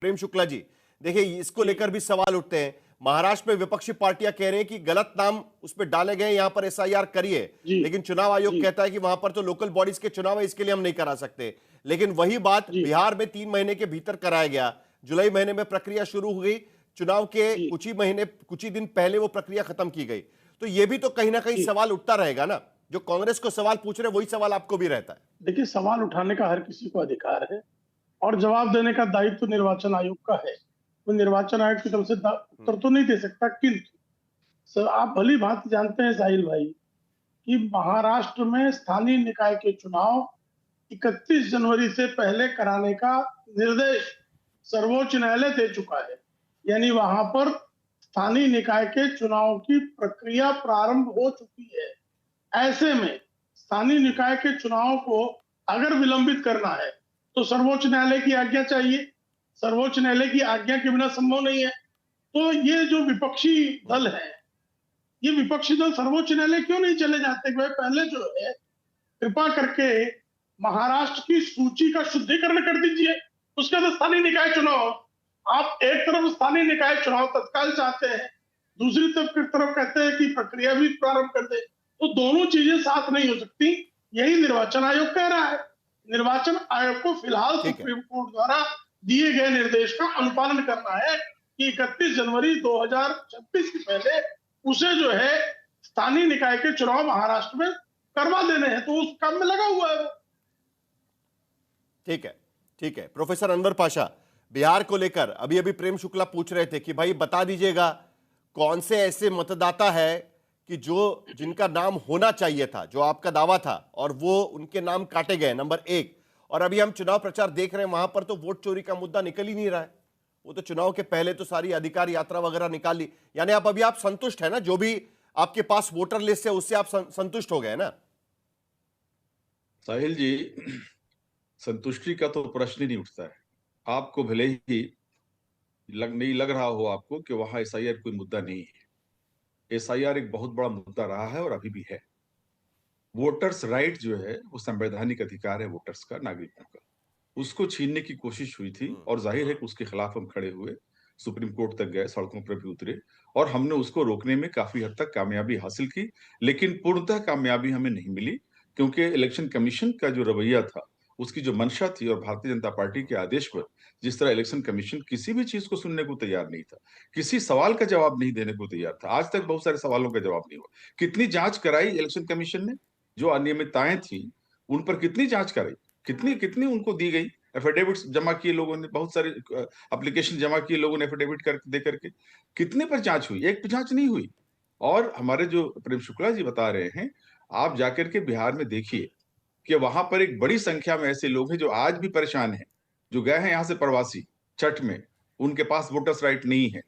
प्रेम शुक्ला जी, देखिए इसको लेकर भी सवाल उठते हैं। महाराष्ट्र में विपक्षी पार्टियां कह रहे हैं कि गलत नाम उस पर डाले गए, यहां पर एसआईआर करिए, जी लेकिन चुनाव आयोग जी कहता है कि वहां पर तो लोकल बॉडीज के चुनाव है, इसके लिए हम नहीं करा सकते। लेकिन वही बात जी बिहार में 3 महीने के भीतर कराया गया। जुलाई महीने में प्रक्रिया शुरू हो गई, चुनाव के जी कुछ ही दिन पहले वो प्रक्रिया खत्म की गई। तो ये भी तो कहीं ना कहीं जी सवाल उठता रहेगा ना, जो कांग्रेस को सवाल पूछ रहे वही सवाल आपको भी रहता है। देखिए, सवाल उठाने का हर किसी को अधिकार है और जवाब देने का दायित्व तो निर्वाचन आयोग का है। तो निर्वाचन आयोग की तरफ से हम्म, उत्तर तो नहीं दे सकता, किंतु सर आप भली भांति जानते हैं साहिल भाई कि महाराष्ट्र में स्थानीय निकाय के चुनाव 31 जनवरी से पहले कराने का निर्देश सर्वोच्च न्यायालय दे चुका है। यानी वहां पर स्थानीय निकाय के चुनाव की प्रक्रिया प्रारंभ हो चुकी है। ऐसे में स्थानीय निकाय के चुनाव को अगर विलंबित करना है तो सर्वोच्च न्यायालय की आज्ञा चाहिए। सर्वोच्च न्यायालय की आज्ञा के बिना संभव नहीं है। तो ये जो विपक्षी दल है, ये विपक्षी दल सर्वोच्च न्यायालय क्यों नहीं चले जाते? भाई पहले जो है कृपा करके महाराष्ट्र की सूची का शुद्धिकरण कर दीजिए, उसके बाद स्थानीय निकाय चुनाव। आप एक तरफ स्थानीय निकाय चुनाव तत्काल चाहते हैं, दूसरी तरफ कहते हैं कि प्रक्रिया भी प्रारंभ कर दे। तो दोनों चीजें साथ नहीं हो सकती, यही निर्वाचन आयोग कह रहा है। निर्वाचन आयोग को फिलहाल ठीक है। सुप्रीम कोर्ट द्वारा दिए गए निर्देश का अनुपालन करना है कि 31 जनवरी 2026 से पहले उसे जो है स्थानीय निकाय के चुनाव महाराष्ट्र में करवा देने हैं, तो उस काम में लगा हुआ है वो। ठीक है, ठीक है। प्रोफेसर अनवर पाशा, बिहार को लेकर अभी अभी प्रेम शुक्ला पूछ रहे थे कि भाई बता दीजिएगा कौन से ऐसे मतदाता है कि जिनका नाम होना चाहिए था, जो आपका दावा था, और वो उनके नाम काटे गए, नंबर 1। और अभी हम चुनाव प्रचार देख रहे हैं, वहां पर तो वोट चोरी का मुद्दा निकल ही नहीं रहा है। वो तो चुनाव के पहले तो सारी अधिकार यात्रा वगैरह निकाल ली। यानी आप संतुष्ट है ना, जो भी आपके पास वोटर लिस्ट है उससे आप संतुष्ट हो गए ना? साहिल जी, संतुष्टि का तो प्रश्न ही नहीं उठता है। आपको भले ही नहीं लग रहा हो आपको कि वहां एसआईआर कोई मुद्दा नहीं है। एसआईआर एक बहुत बड़ा मुद्दा रहा है और अभी भी है। वोटर्स राइट जो है वो संवैधानिक अधिकार है वोटर्स का, नागरिकों का। उसको छीनने की कोशिश हुई थी और जाहिर है कि उसके खिलाफ हम खड़े हुए, सुप्रीम कोर्ट तक गए, सड़कों पर भी उतरे और हमने उसको रोकने में काफी हद तक कामयाबी हासिल की। लेकिन पूर्णतः कामयाबी हमें नहीं मिली, क्योंकि इलेक्शन कमीशन का जो रवैया था, उसकी जो मंशा थी, और भारतीय जनता पार्टी के आदेश पर जिस तरह इलेक्शन कमीशन किसी भी चीज को सुनने को तैयार नहीं था, किसी सवाल का जवाब नहीं देने को तैयार था। आज तक बहुत सारे सवालों का जवाब नहीं हुआ। कितनी जांच कराई इलेक्शन कमीशन ने? जो अनियमितताएं थी उन पर कितनी जांच कराई, कितनी कितनी उनको दी गई? एफिडेविट्स जमा किए लोगों ने, बहुत सारे एप्लीकेशन जमा किए लोगों ने एफिडेविट कर दे करके। कितने पर जांच हुई? एक भी जांच नहीं हुई। और हमारे जो प्रेम शुक्ला जी बता रहे हैं, आप जाकर के बिहार में देखिए कि वहां पर एक बड़ी संख्या में ऐसे लोग हैं जो आज भी परेशान हैं, जो गए हैं यहाँ से प्रवासी छठ में, उनके पास वोटर्स राइट नहीं है।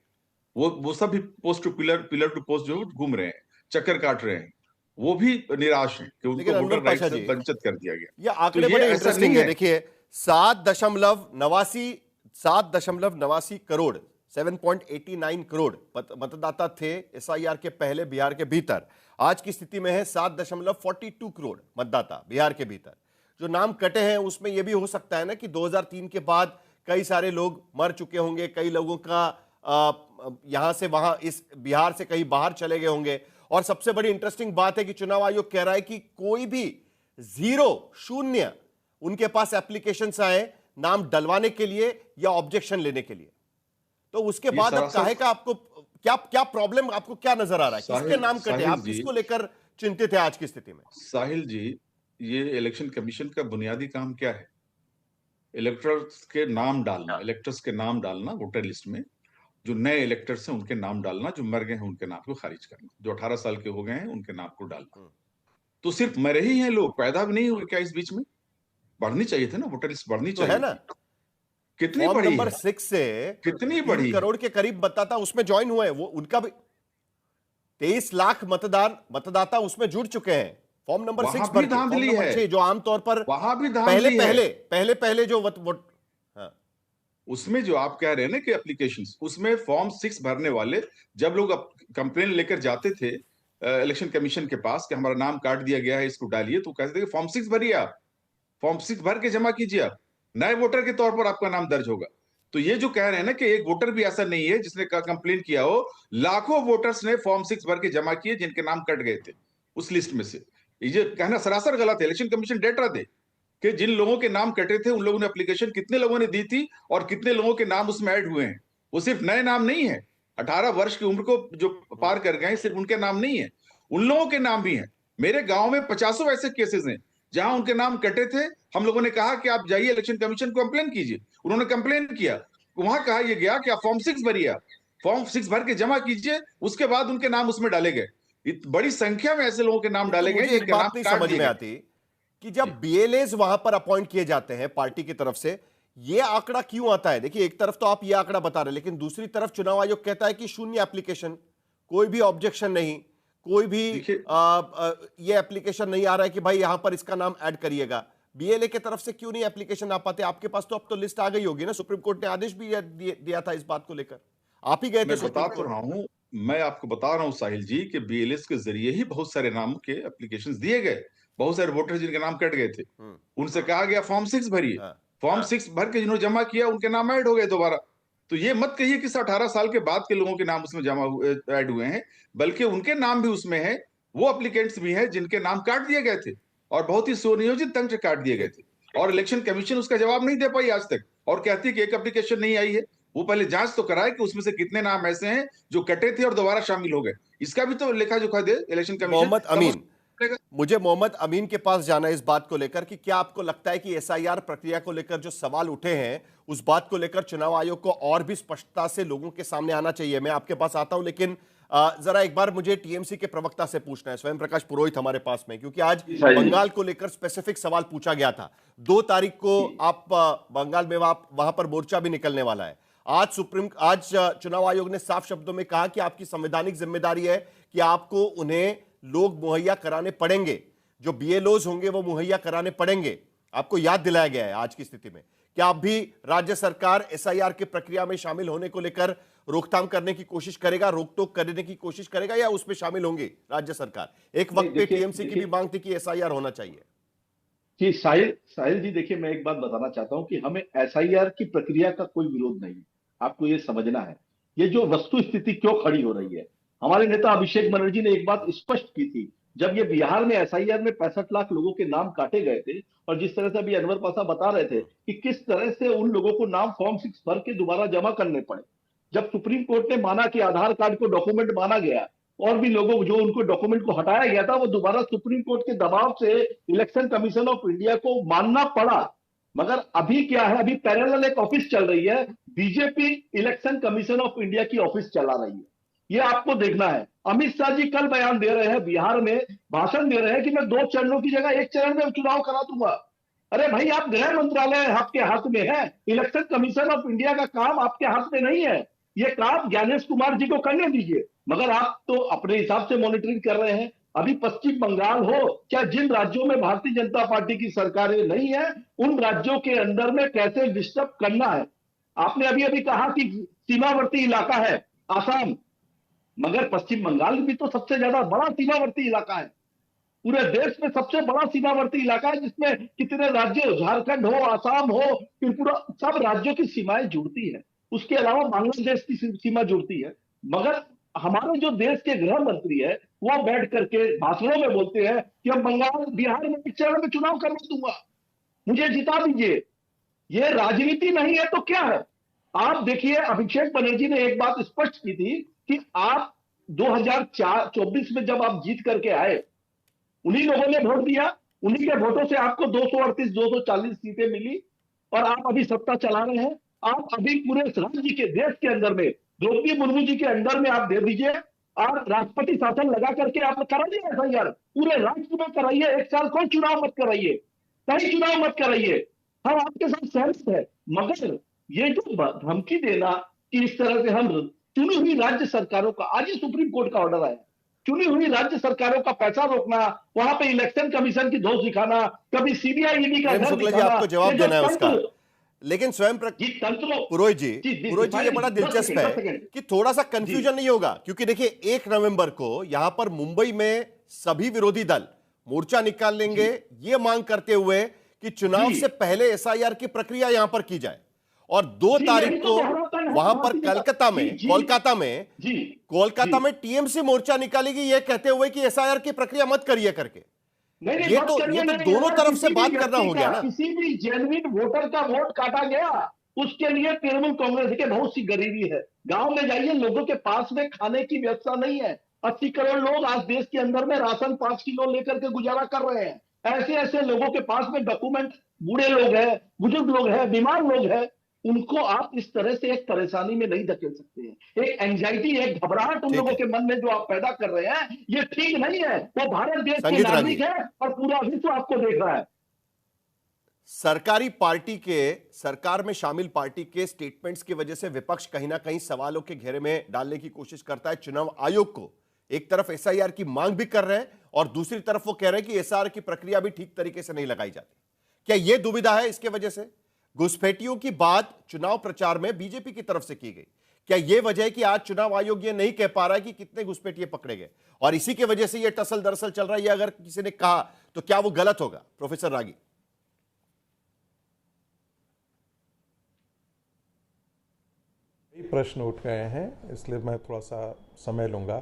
वो सब भी post to pillar to post जो घूम रहे हैं, चक्कर काट रहे हैं। वो भी निराश हैं कि उनको लेकिन अनवर वोटर राइट पाशा से जी, वंचित कर दिया गया। ये तो आंकड़े ये बड़े ऐसा इंटरेस्टिंग नहीं है। है। देखिए 7.89 करोड़ 7.89 करोड़ मतदाता थे एसआईआर के पहले बिहार के भीतर। आज की स्थिति में है 7.42 करोड़ मतदाता बिहार के भीतर। जो नाम कटे हैं उसमें यह भी हो सकता है ना कि 2003 के बाद कई सारे लोग मर चुके होंगे, कई लोगों का यहां से वहां इस बिहार से कहीं बाहर चले गए होंगे। और सबसे बड़ी इंटरेस्टिंग बात है कि चुनाव आयोग कह रहा है कि कोई भी शून्य उनके पास एप्लीकेशंस आए नाम डलवाने के लिए या ऑब्जेक्शन लेने के लिए। तो उसके ये बाद अब सरासर काहे का आपको क्या क्या प्रॉब्लम आपको क्या नजर आ रहा है? किसके नाम कटे? साहिल आप जी, किसको लेकर चिंतित है आज की स्थिति में? साहिल जी, ये इलेक्शन कमीशन का बुनियादी काम क्या है? इलेक्टर्स के नाम डालना, इलेक्टर्स के नाम डालना वोटर लिस्ट में। जो नए इलेक्टर्स हैं उनके नाम डालना, जो मर गए हैं उनके नाम को खारिज करना, जो 18 साल के हो गए हैं उनके नाम को डालना। तो सिर्फ मरे ही हैं लोग, पैदा भी नहीं हुए क्या इस बीच में? बढ़नी चाहिए थी ना, वोटर लिस्ट बढ़नी तो है चाहिए ना, थी। कितनी फॉर्म बड़ी नंबर है? 6 से कितनी 3 बड़ी है? करोड़ के करीब मतदाता उसमें ज्वाइन हुए। वो उनका भी 23 लाख मतदाता उसमें जुड़ चुके हैं फॉर्म नंबर वहां 6 भी भर के। फॉर्म धांधली नंबर है, 6 जो आमतौर पर वहां भी पहले धांधली है। पहले पहले पहले जो वोट। हाँ, उसमें जो आप कह रहे हैं ना कि एप्लीकेशंस, उसमें फॉर्म 6 भरने वाले जब लोग कंप्लेन लेकर जाते थे इलेक्शन कमीशन के पास कि हमारा नाम काट दिया गया है, इसको डालिए, तो कहते थे कि फॉर्म 6 भरिए, आप फॉर्म 6 भर के जमा कीजिए, आप नए वोटर के तौर पर आपका नाम दर्ज होगा। तो ये जो कह रहे हैं ना कि एक वोटर भी ऐसा नहीं है जिसने कंप्लेन किया हो, लाखों वोटर्स ने फॉर्म 6 भर के जमा किए जिनके नाम कट गए थे उस लिस्ट में से। ये कहना सरासर गलत है। इलेक्शन कमीशन डेटा दे कि जिन लोगों के नाम कटे थे उन लोगों ने एप्लीकेशन कितने लोगों ने दी थी और कितने लोगों के नाम उसमें ऐड हुए हैं। वो सिर्फ नए नाम नहीं है, 18 वर्ष की उम्र को जो पार कर गए सिर्फ उनके नाम नहीं है, उन लोगों के नाम भी हैं। मेरे गांव में 50 ऐसे केसेस हैं जहां उनके नाम कटे थे। हम लोगों ने कहा कि आप जाइए इलेक्शन कमीशन को कंप्लेन कीजिए, उन्होंने कंप्लेन किया। वहां कहा यह गया कि आप फॉर्म 6 भरिए, फॉर्म 6 भर के जमा कीजिए, उसके बाद उनके नाम उसमें डाले गए। बड़ी संख्या में ऐसे लोगों के नाम तो डाले गए मुझे एक जिनके बात नाम नहीं काट समझ दिए में गए। आती कि जब बीएलएस वहां पर अपॉइंट किए जाते हैं पार्टी की तरफ से, ये आंकड़ा क्यों आता है? देखिए, एक तरफ तो आप ये आंकड़ा बता रहे, लेकिन दूसरी तरफ चुनाव आयोग कहता है कि शून्य एप्लीकेशन, कोई भी ऑब्जेक्शन नहीं, कोई भी देखिए, ये एप्लीकेशन नहीं आ रहा है कि भाई यहां पर इसका नाम ऐड करिएगा। बीएलए की तरफ से क्यों नहीं एप्लीकेशन आ पाते? आपके पास तो अब तो लिस्ट आ गई होगी ना, सुप्रीम कोर्ट ने आदेश भी दिया था इस बात को लेकर, आप ही गए थे मैं बता सुप्रीम तो कोर्ट। रहा हूं, मैं आपको बता रहा हूं साहिल जी कि बीएलएस के जरिए ही बहुत सारे नामों के एप्लीकेशंस दिए गए। बहुत सारे वोटर जिनके नाम कट गए थे उनसे कहा गया फॉर्म 6 भरिए, हाँ। फॉर्म 6 भर के जिन्होंने जमा किया उनके नाम ऐड हो गए दोबारा। तो ये मत कहिए कि 18 साल के बाद के लोगों के नाम उसमें जमा ऐड हुए हैं, बल्कि उनके नाम भी उसमें है, वो एप्लीकेंट्स भी हैं जिनके नाम काट दिए गए थे और बहुत ही सुनियोजित ढंग से काट दिए गए थे। और इलेक्शन कमीशन उसका जवाब नहीं दे पाई आज तक और कहती है कि एक एप्लीकेशन नहीं आई है। वो पहले जांच तो कराए कि उसमें से कितने नाम ऐसे हैं जो कटे थे और दोबारा शामिल हो गए। इसका भी तो लेखा जोखा दे इलेक्शन कमीशन। मोहम्मद अमीन, मुझे मोहम्मद अमीन के पास जाना है इस बात को लेकर कि क्या आपको लगता है कि एसआईआर प्रक्रिया को लेकर जो सवाल उठे हैं उस बात को लेकर चुनाव आयोग को और भी स्पष्टता से लोगों के सामने आना चाहिए? मैं आपके पास आता हूं, लेकिन जरा एक बार मुझे टीएमसी के प्रवक्ता से पूछना है, स्वयं प्रकाश पुरोहित हमारे पास में, क्योंकि आज बंगाल को लेकर स्पेसिफिक सवाल पूछा गया था। 2 तारीख को आप बंगाल में वहां पर मोर्चा भी निकलने वाला है। आज चुनाव आयोग ने साफ शब्दों में कहा कि आपकी संवैधानिक जिम्मेदारी है कि आपको उन्हें लोग मुहैया कराने पड़ेंगे, जो बीएलओज होंगे वो मुहैया कराने पड़ेंगे। आपको याद दिलाया गया है आज की स्थिति में। क्या आप भी राज्य सरकार एसआईआर की प्रक्रिया में शामिल होने को लेकर रोकथाम करने की कोशिश करेगा, रोक टोक करने की कोशिश करेगा, या उसमें शामिल होंगे राज्य सरकार? एक वक्त पे टीएमसी की भी मांग थी कि एसआईआर होना चाहिए। जी साहिल जी, देखिए मैं एक बात बताना चाहता हूं कि हमें एसआईआर की प्रक्रिया का कोई विरोध नहीं है। आपको ये समझना है ये जो वस्तु स्थिति क्यों खड़ी हो रही है। हमारे नेता अभिषेक बनर्जी ने एक बात स्पष्ट की थी जब ये बिहार में एसआईआर में 65 लाख लोगों के नाम काटे गए थे, और जिस तरह से अभी अनवर पासा बता रहे थे कि किस तरह से उन लोगों को नाम फॉर्म 6 भर के दोबारा जमा करने पड़े। जब सुप्रीम कोर्ट ने माना कि आधार कार्ड को डॉक्यूमेंट माना गया और भी लोगों जो उनको डॉक्यूमेंट को हटाया गया था, वो दोबारा सुप्रीम कोर्ट के दबाव से इलेक्शन कमीशन ऑफ इंडिया को मानना पड़ा। मगर अभी क्या है, अभी पैरेलल एक ऑफिस चल रही है, BJP election commission of India की ऑफिस चला रही है। ये आपको देखना है। अमित शाह जी कल बयान दे रहे हैं, बिहार में भाषण दे रहे हैं कि मैं 2 चरणों की जगह 1 चरण में चुनाव करा दूंगा। अरे भाई, आप गृह मंत्रालय आपके हाथ में है, इलेक्शन कमीशन ऑफ इंडिया का काम आपके हाथ में नहीं है। ये काम ज्ञानेश कुमार जी को करने दीजिए। मगर आप तो अपने हिसाब से मॉनिटरिंग कर रहे हैं। अभी पश्चिम बंगाल हो, क्या जिन राज्यों में भारतीय जनता पार्टी की सरकारें नहीं है, उन राज्यों के अंदर में कैसे डिस्टर्ब करना है। आपने अभी अभी कहा कि सीमावर्ती इलाका है आसाम, मगर पश्चिम बंगाल भी तो सबसे ज्यादा बड़ा सीमावर्ती इलाका है। पूरे देश में सबसे बड़ा सीमावर्ती इलाका है, जिसमें कितने राज्य, झारखंड हो, आसाम हो, त्रिपुरा, सब राज्यों की सीमाएं जुड़ती है। उसके अलावा बांग्लादेश की सीमा जुड़ती है। मगर हमारे जो देश के गृह मंत्री है वो बैठ करके भाषणों में बोलते हैं कि हम बंगाल बिहार में 1 चरण में चुनाव करने दूंगा, मुझे जिता दीजिए। ये राजनीति नहीं है तो क्या है? आप देखिए, अभिषेक बनर्जी ने एक बात स्पष्ट की थी कि आप 2024 में जब आप जीत करके आए, उन्हीं लोगों ने वोट दिया, उन्हीं के वोटों से आपको 238 240 सीटें मिली और आप अभी सत्ता चला रहे हैं। आप अभी पूरे राज्य के, देश के अंदर में द्रौपदी मुर्मू जी के अंदर में आप दे दीजिए, आप राष्ट्रपति शासन लगा करके आप कराइए एफआईआर, पूरे राज्य में कराइए। 1 साल कोई चुनाव मत कराइए, कहीं चुनाव मत कराइए, हम आपके साथ सहमत है। मगर ये जो धमकी देना कि इस तरह से हम चुनी हुई राज्य सरकारों का, आज ही सुप्रीम कोर्ट का ऑर्डर आया, चुनी हुई राज्य सरकारों का पैसा रोकना, वहां पे इलेक्शन कमीशन की धौंस दिखाना, कभी सीबीआई ईडी का घर दिखाना, आपको जवाब देना है उसका। लेकिन स्वयं पुरोहित जी, ये बड़ा दिलचस्प है कि थोड़ा सा कंफ्यूजन नहीं होगा, क्योंकि देखिए 1 नवंबर को यहां पर मुंबई में सभी विरोधी दल मोर्चा निकाल लेंगे ये मांग करते हुए कि चुनाव से पहले एसआईआर की प्रक्रिया यहां पर की जाए, और 2 जी, तारीख यही को तो दोहराता है वहां पर भारतीय कोलकाता में जी, जी, जी, कोलकाता जी। में टीएमसी मोर्चा निकालेगी ये कहते हुए कि एसआईआर की प्रक्रिया मत करिए करके। नहीं ये मत तो करिए नहीं, दोनों अगर तरफ से किसी भी बात करना व्यक्ति हो गया का, ना। किसी भी जेन्युइन वोटर का वोट काटा गया, उसके लिए तृणमूल कांग्रेस के बहुत सी गरीबी है। गांव में जाइए, लोगों के पास में खाने की व्यवस्था नहीं है। 80 करोड़ लोग आज देश के अंदर में राशन 5 किलो लेकर के गुजारा कर रहे हैं। ऐसे ऐसे लोगों के पास में डॉक्यूमेंट, बूढ़े लोग हैं, बुजुर्ग लोग हैं, बीमार लोग हैं, उनको आप इस तरह से एक परेशानी में नहीं धकेल सकते हैं। एक एंजाइटी, एक घबराहट उन ठीक लोगों है। के मन में जो आप पैदा कर रहे हैं, ये ठीक नहीं है। वो भारत देश के संगीत रागी, नागरिक है और पूरा विश्व आपको देख रहा है। सरकारी पार्टी के, सरकार में शामिल पार्टी के स्टेटमेंट्स की वजह से विपक्ष कहीं ना कहीं सवालों के घेरे में डालने की कोशिश करता है चुनाव आयोग को। एक तरफ एसआईआर की मांग भी कर रहे हैं और दूसरी तरफ वो कह रहे हैं कि एसआईआर की प्रक्रिया भी ठीक तरीके से नहीं लगाई जाती। क्या यह दुविधा है इसके वजह से? घुसपैठियों की बात चुनाव प्रचार में बीजेपी की तरफ से की गई। क्या यह वजह है कि आज चुनाव आयोग ये नहीं कह पा रहा है कि कितने घुसपैठिए पकड़े गए और इसी की वजह से यह टसल दरअसल चल रहा है? अगर किसी ने कहा तो क्या वो गलत होगा? प्रोफेसर रागी। प्रश्न उठ गए हैं, इसलिए मैं थोड़ा सा समय लूँगा।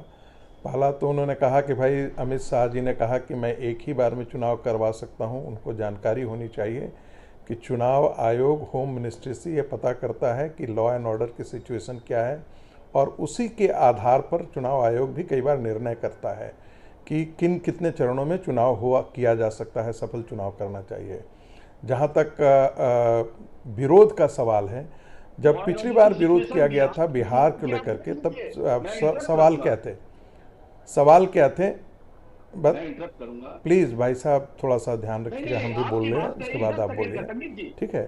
पहला तो उन्होंने कहा कि भाई अमित शाह जी ने कहा कि मैं एक ही बार में चुनाव करवा सकता हूं। उनको जानकारी होनी चाहिए कि चुनाव आयोग होम मिनिस्ट्री से ये पता करता है कि लॉ एंड ऑर्डर की सिचुएशन क्या है और उसी के आधार पर चुनाव आयोग भी कई बार निर्णय करता है कि कितने चरणों में चुनाव किया जा सकता है, सफल चुनाव करना चाहिए। जहाँ तक विरोध का सवाल है, जब पिछली बार विरोध किया गया था बिहार को लेकर के, तब सवाल क्या थे? प्लीज भाई साहब थोड़ा सा ध्यान रखिएगा, हम भी बोल रहे हैं, उसके बाद आप बोलिए, ठीक है?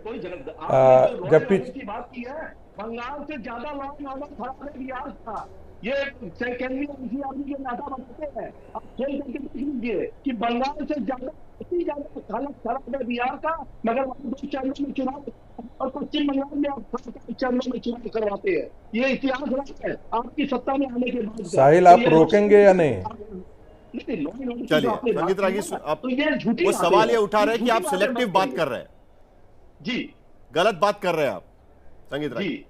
जब बात की है, बंगाल से ज्यादा लॉ एंड ऑर्डर खराब है बिहार था। ये केंद्रीय के नाटा बताते हैं, आप खेल करके देख लीजिए कि बंगाल से ज्यादा हालत खराब है बिहार का, मगर 2 चरणों में चुनाव और पश्चिम बंगाल में आप 7 चरणों में चुनाव करवाते हैं। ये इतिहास है आपकी सत्ता में आने के बाद। साहिल, आप रोकेंगे या नहीं? चलिए संगीत रागी, वो सवाल ये उठा रहे हैं कि आप सिलेक्टिव बात कर रहे हैं जी, गलत बात कर रहे हैं आप संगीत रागी।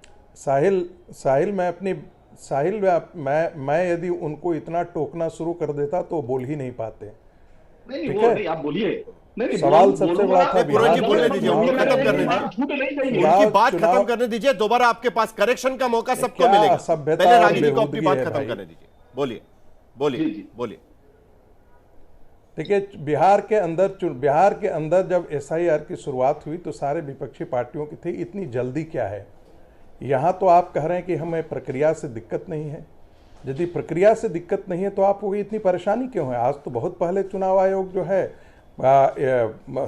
मैं यदि उनको इतना टोकना शुरू कर देता तो बोल ही नहीं पाते। ठीक है, आप बोलिए। सवाल सबसे बड़ा था पुरोहित जी, बोलने दीजिए, उनको खत्म करने दीजिए, उनकी बात खत्म करने दीजिए। दोबारा आपके पास करेक्शन का मौका सबको मिलेगा। पहले रागी जी को अपनी बात खत्म करने दीजिए। बोलिए बोलिए बोलिए। देखिए, बिहार के अंदर जब एसआईआर की शुरुआत हुई तो सारे विपक्षी पार्टियों की थी, इतनी जल्दी क्या है? यहाँ तो आप कह रहे हैं कि हमें प्रक्रिया से दिक्कत नहीं है। यदि प्रक्रिया से दिक्कत नहीं है तो आपको इतनी परेशानी क्यों है? आज तो बहुत पहले चुनाव आयोग जो है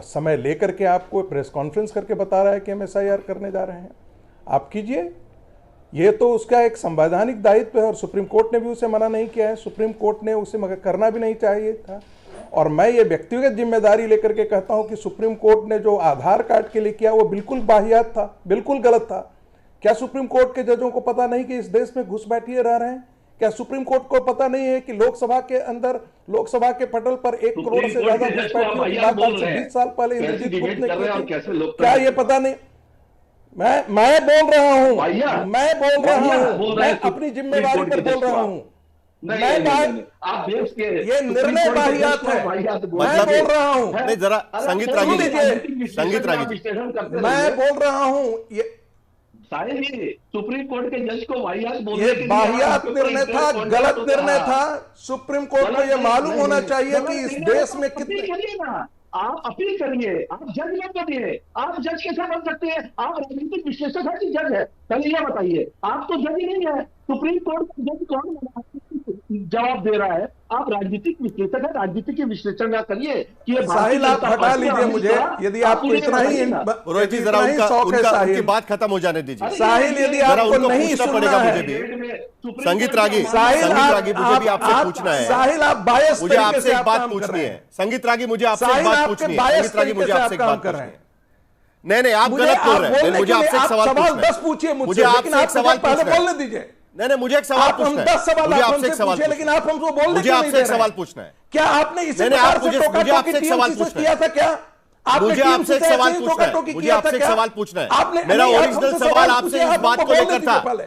समय लेकर के आपको प्रेस कॉन्फ्रेंस करके बता रहा है कि हम एसआईआर करने जा रहे हैं। आप कीजिए, ये तो उसका एक संवैधानिक दायित्व है और सुप्रीम कोर्ट ने भी उसे मना नहीं किया है। सुप्रीम कोर्ट ने उसे मगर करना भी नहीं चाहिए था। और मैं ये व्यक्तिगत जिम्मेदारी लेकर के कहता हूं कि सुप्रीम कोर्ट ने जो आधार कार्ड के लिए किया वो बिल्कुल वाहियात था, बिल्कुल गलत था। क्या सुप्रीम कोर्ट के जजों को पता नहीं कि इस देश में घुसपैठिए रह रहे हैं? क्या सुप्रीम कोर्ट को पता नहीं है कि लोकसभा के अंदर, लोकसभा के पटल पर 1 करोड़ से ज्यादा घुसपैठियों की बात आज से 20 साल पहले इंद्रजीत गुप्त ने की थी? क्या ये पता नहीं? मैं बोल रहा हूं, मैं अपनी जिम्मेदारी पर बोल रहा हूं। आप देश के ये निर्णय वाहियात है, मैं बोल रहा हूँ। नहीं, जरा संगीत रागी, मैं बोल रहा हूँ, ये सुप्रीम कोर्ट के जज को वाहियात बोलने ये वाहियात निर्णय था, गलत निर्णय था। सुप्रीम कोर्ट को यह मालूम होना चाहिए कि इस देश में कितने। आप अपील करिए, आप जज मत बनिए। आप जज कैसे बन सकते हैं? आप राजनीतिक विश्लेषक है कि जज है? पहले यह बताइए। आप तो जज ही नहीं है। सुप्रीम कोर्ट का जज कौन जवाब दे रहा है? आप राजनीतिक विश्लेषक है, राजनीति के विश्लेषण ना करिए कि ये साहिल आप हटा लीजिए मुझे, यदि आपको इतना ही पुरोहित जी जरा उनकी बात खत्म हो जाने दीजिए। साहिल यदि आपको नहीं सुनना है, मुझे भी संगीत रागी मुझे भी आपसे पूछना है। साहिल आप बायस मुझे आपसे एक बात पूछनी है। संगीत रागी मुझे आपसे एक बात पूछनी है। संगीत रागी मुझे आपसे एक बात पूछनी है। नहीं आप गलत बोल रहे हैं। मुझे आपसे एक सवाल पूछिए, मुझे आपसे एक सवाल पहले बोलने दीजिए। नहीं मुझे एक सवाल पूछना है। 10 सवाल मुझे आपसे एक सवाल, लेकिन आप हमको बोलने मुझे आपसे एक सवाल पूछना है। क्या आपने इसी प्रकार से टोका-टोकी किया था? क्या आपने मुझे आपसे एक सवाल पूछना है, मुझे आपसे एक सवाल पूछना है। आपने मेरा नहीं, आप ओरिजिनल हमसे सवाल सवाल आपसे पूछिए, इस आप बात हमको को बोलने लेकर दीजिए था। पहले।